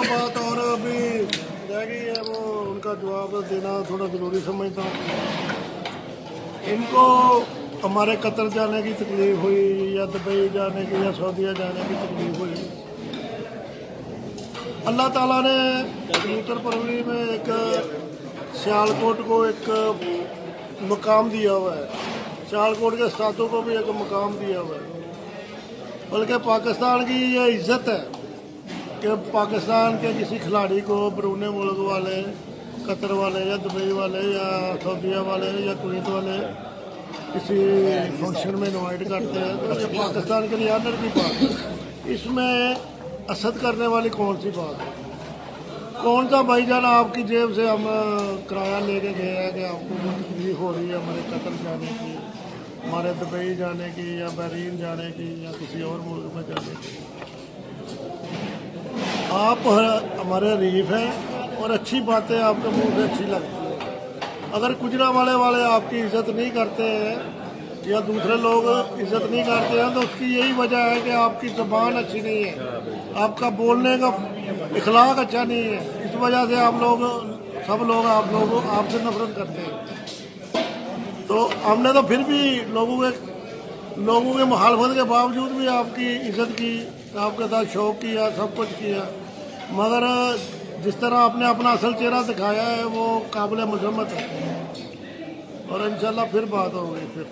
बात और अभी रह गई है, वो उनका जवाब देना थोड़ा ज़रूरी समझता हूँ। इनको हमारे कतर जाने की तकलीफ़ हुई या दुबई जाने की या सऊदीया जाने की तकलीफ़ हुई, अल्लाह ताला ने कबूतर परवरी में एक सियालकोट को एक मकाम दिया हुआ है, सियालकोट के उस्तादों को भी एक मकाम दिया हुआ है। बल्कि पाकिस्तान की ये इज्जत है कि पाकिस्तान के किसी खिलाड़ी को बरूने मुल्क वाले, कतर वाले या दुबई वाले या सऊदीया वाले या कुवैत वाले किसी फंक्शन में इनवाइट करते हैं, तो ये पाकिस्तान के लिए ऑनर की बात है। इसमें असद करने वाली कौन सी बात है? कौन सा भाईजान आपकी जेब से हम किराया लेके गए हैं कि आपको वो तकलीफ हो रही है हमारे कतर जाने की, हमारे दुबई जाने की या बहरीन जाने की या किसी और मुल्क में जाने की? आप हमारे रीफ हैं और अच्छी बातें आपके मुंह से अच्छी लगती है। अगर गुजरांवाले वाले आपकी इज्जत नहीं करते हैं या दूसरे लोग इज्जत नहीं करते हैं, तो उसकी यही वजह है कि आपकी ज़बान अच्छी नहीं है, आपका बोलने का इखलाक अच्छा नहीं है। इस वजह से आप लोग सब लोग आपसे नफरत करते हैं। तो हमने तो फिर भी लोगों के मुखालफत के बावजूद भी आपकी इज्जत की, आपके साथ शौक किया, सब कुछ किया, मगर जिस तरह आपने अपना असल चेहरा दिखाया है वो काबिल मजम्मत है। और इंशाल्लाह फिर बात होगी फिर।